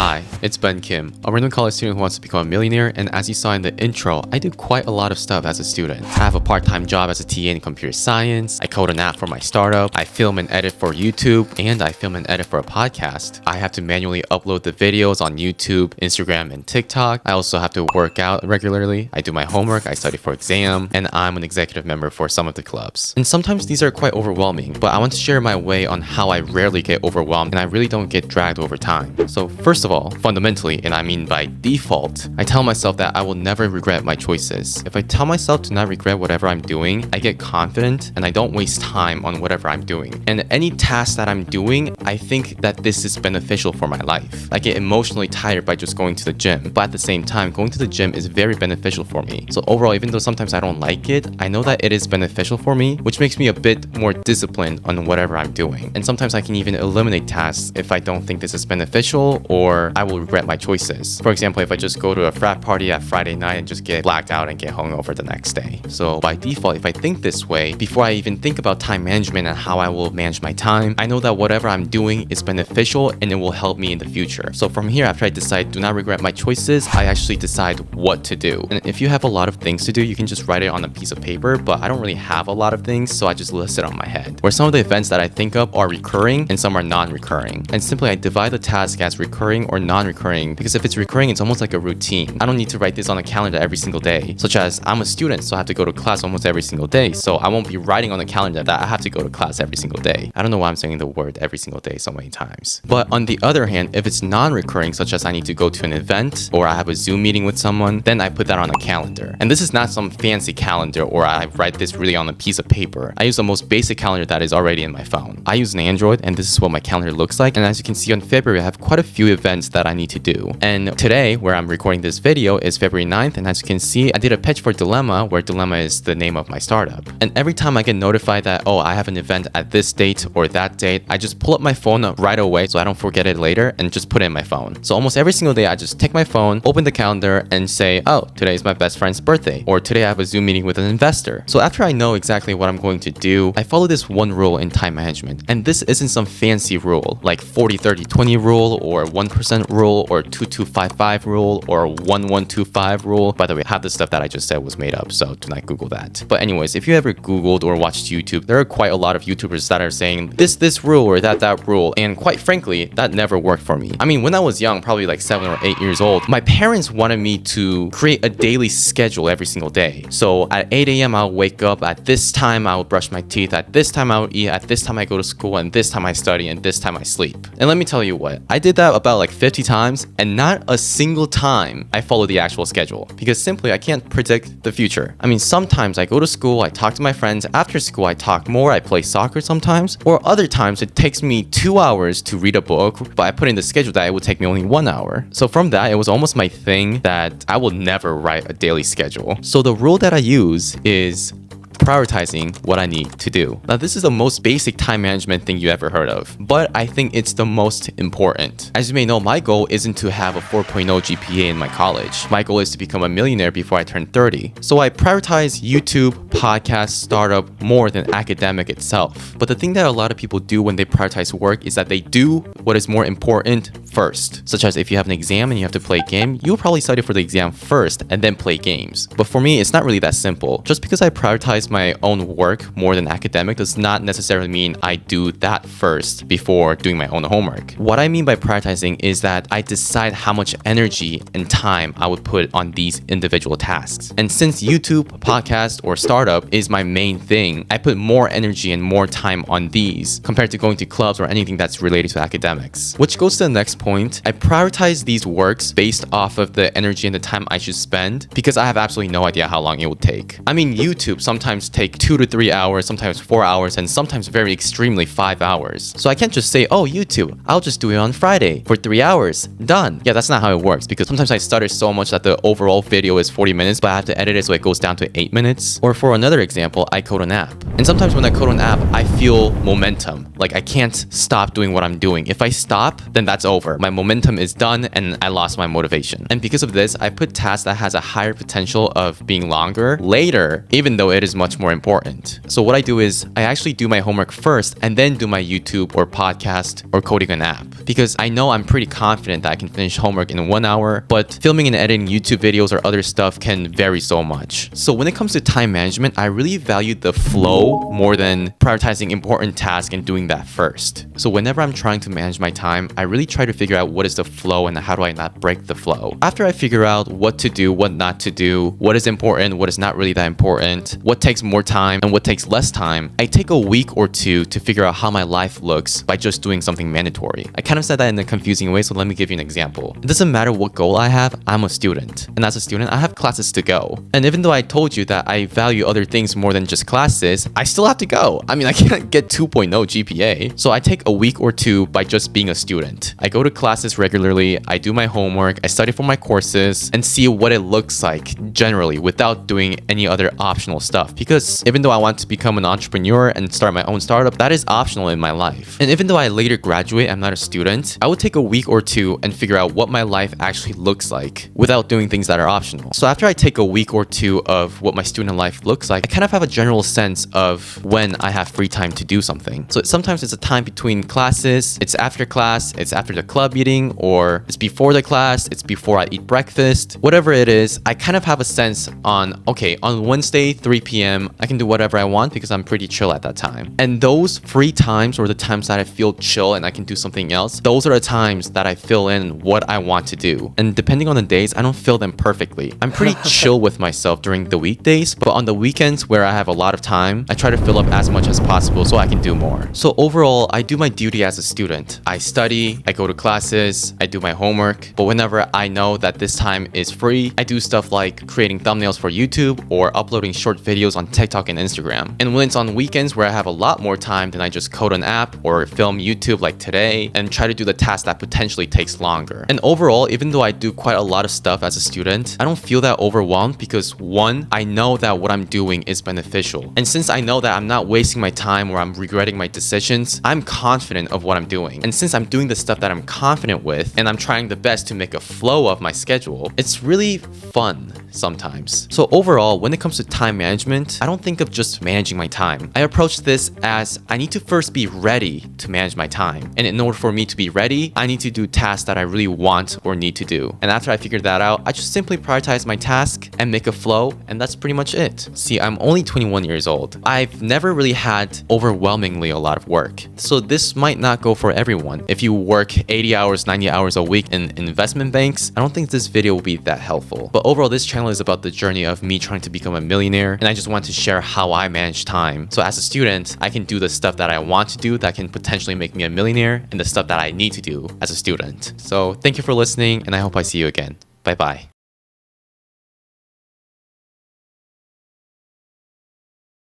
Hi, it's Ben Kim, a random college student who wants to become a millionaire, and as you saw in the intro, I do quite a lot of stuff as a student. I have a part-time job as a TA in computer science, I code an app for my startup, I film and edit for YouTube, and I film and edit for a podcast. I have to manually upload the videos on YouTube, Instagram, and TikTok. I also have to work out regularly, I do my homework, I study for exam, and I'm an executive member for some of the clubs. And sometimes these are quite overwhelming, but I want to share my way on how I rarely get overwhelmed and I really don't get dragged over time. So first of all, fundamentally, and I mean by default, I tell myself that I will never regret my choices. If I tell myself to not regret whatever I'm doing, I get confident and I don't waste time on whatever I'm doing. And any task that I'm doing, I think that this is beneficial for my life. I get emotionally tired by just going to the gym, but at the same time, going to the gym is very beneficial for me. So overall, even though sometimes I don't like it, I know that it is beneficial for me, which makes me a bit more disciplined on whatever I'm doing. And sometimes I can even eliminate tasks if I don't think this is beneficial or I will regret my choices. For example, if I just go to a frat party at Friday night and just get blacked out and get hungover the next day. So by default, if I think this way, before I even think about time management and how I will manage my time, I know that whatever I'm doing is beneficial and it will help me in the future. So from here, after I decide do not regret my choices, I actually decide what to do. And if you have a lot of things to do, you can just write it on a piece of paper, but I don't really have a lot of things, so I just list it on my head. Where some of the events that I think of are recurring and some are non-recurring. And simply I divide the task as recurring or non-recurring because if it's recurring, it's almost like a routine. I don't need to write this on a calendar every single day, such as I'm a student, so I have to go to class almost every single day. So I won't be writing on the calendar that I have to go to class every single day. I don't know why I'm saying the word every single day so many times. But on the other hand, if it's non-recurring, such as I need to go to an event or I have a Zoom meeting with someone, then I put that on a calendar. And this is not some fancy calendar or I write this really on a piece of paper. I use the most basic calendar that is already in my phone. I use an Android and this is what my calendar looks like. And as you can see on February, I have quite a few events that I need to do. And today, where I'm recording this video, is February 9th. And as you can see, I did a pitch for Dilemma, where Dilemma is the name of my startup. And every time I get notified that, oh, I have an event at this date or that date, I just pull up my phone right away so I don't forget it later and just put it in my phone. So almost every single day, I just take my phone, open the calendar and say, oh, today is my best friend's birthday, or today I have a Zoom meeting with an investor. So after I know exactly what I'm going to do, I follow this one rule in time management. And this isn't some fancy rule like 40-30-20 rule or 1% rule or 2255 rule or 1125 rule. By the way, half the stuff that I just said was made up, so do not Google that. But anyways, if you ever Googled or watched YouTube, there are quite a lot of YouTubers that are saying this rule or that rule. And quite frankly, that never worked for me. I mean, when I was young, probably like 7 or 8 years old, my parents wanted me to create a daily schedule every single day. So at 8 a.m. I'll wake up, at this time I'll brush my teeth, at this time I'll eat, at this time I go to school, and this time I study, and this time I sleep. And let me tell you what, I did that about like 50 times and not a single time I follow the actual schedule because simply I can't predict the future. I mean, sometimes I go to school, I talk to my friends, after school I talk more, I play soccer sometimes, or other times it takes me 2 hours to read a book, but I put in the schedule that it would take me only 1 hour. So from that, it was almost my thing that I will never write a daily schedule. So the rule that I use is prioritizing what I need to do. Now, this is the most basic time management thing you ever heard of, but I think it's the most important. As you may know, my goal isn't to have a 4.0 GPA in my college. My goal is to become a millionaire before I turn 30. So I prioritize YouTube, podcast, startup more than academic itself. But the thing that a lot of people do when they prioritize work is that they do what is more important first. Such as if you have an exam and you have to play a game, you'll probably study for the exam first and then play games. But for me, it's not really that simple. Just because I prioritize my own work more than academic does not necessarily mean I do that first before doing my own homework. What I mean by prioritizing is that I decide how much energy and time I would put on these individual tasks. And since YouTube, podcast, or startup is my main thing, I put more energy and more time on these compared to going to clubs or anything that's related to academics. Which goes to the next point. I prioritize these works based off of the energy and the time I should spend because I have absolutely no idea how long it would take. I mean, YouTube sometimes take 2 to 3 hours, sometimes 4 hours, and sometimes very extremely 5 hours. So I can't just say, oh, YouTube, I'll just do it on Friday for 3 hours, done. Yeah, that's not how it works because sometimes I stutter so much that the overall video is 40 minutes, but I have to edit it so it goes down to 8 minutes. Or for another example, I code an app. And sometimes when I code an app, I feel momentum. Like I can't stop doing what I'm doing. If I stop, then that's over. My momentum is done and I lost my motivation. And because of this, I put tasks that has a higher potential of being longer later, even though it is much more important. So what I do is I actually do my homework first and then do my YouTube or podcast or coding an app. because I know I'm pretty confident that I can finish homework in 1 hour, but filming and editing YouTube videos or other stuff can vary so much. So when it comes to time management, I really value the flow more than prioritizing important tasks and doing that first. So whenever I'm trying to manage my time, I really try to figure out what is the flow and how do I not break the flow. After I figure out what to do, what not to do, what is important, what is not really that important, what takes more time and what takes less time, I take a week or two to figure out how my life looks by just doing something mandatory. I kind of said that in a confusing way, so let me give you an example. It doesn't matter what goal I have, I'm a student. And as a student, I have classes to go. And even though I told you that I value other things more than just classes, I still have to go. I mean, I can't get 2.0 GPA. So I take a week or two by just being a student. I go to classes regularly, I do my homework, I study for my courses, and see what it looks like generally without doing any other optional stuff. Because even though I want to become an entrepreneur and start my own startup, that is optional in my life. And even though I later graduate, I'm not a student, I would take a week or two and figure out what my life actually looks like without doing things that are optional. So after I take a week or two of what my student life looks like, I kind of have a general sense of when I have free time to do something. So sometimes it's a time between classes, it's after class, it's after the club meeting, or it's before the class, it's before I eat breakfast. Whatever it is, I kind of have a sense on, okay, on Wednesday, 3 p.m., I can do whatever I want because I'm pretty chill at that time. And those free times, or the times that I feel chill and I can do something else, those are the times that I fill in what I want to do. And depending on the days, I don't fill them perfectly. I'm pretty chill with myself during the weekdays, but on the weekends where I have a lot of time, I try to fill up as much as possible so I can do more. So overall, I do my duty as a student. I study, I go to classes, I do my homework, but whenever I know that this time is free, I do stuff like creating thumbnails for YouTube or uploading short videos on TikTok and Instagram. And when it's on weekends where I have a lot more time, then I just code an app or film YouTube like today and try to do the task that potentially takes longer. And overall, even though I do quite a lot of stuff as a student, I don't feel that overwhelmed because one, I know that what I'm doing is beneficial. And since I know that I'm not wasting my time or I'm regretting my decisions, I'm confident of what I'm doing. And since I'm doing the stuff that I'm confident with and I'm trying the best to make a flow of my schedule, it's really fun sometimes. So overall, when it comes to time management, I don't think of just managing my time. I approach this as I need to first be ready to manage my time. And in order for me to be ready, I need to do tasks that I really want or need to do. And after I figure that out, I just simply prioritize my task and make a flow, and that's pretty much it. See, I'm only 21 years old. I've never really had overwhelmingly a lot of work. So this might not go for everyone. If you work 80 hours, 90 hours a week in investment banks, I don't think this video will be that helpful. But overall, this channel is about the journey of me trying to become a millionaire, and I just want to share how I manage time. So as a student, I can do the stuff that I want to do that can potentially make me a millionaire, and the stuff that I need to do as a student. So thank you for listening, and I hope I see you again. Bye bye.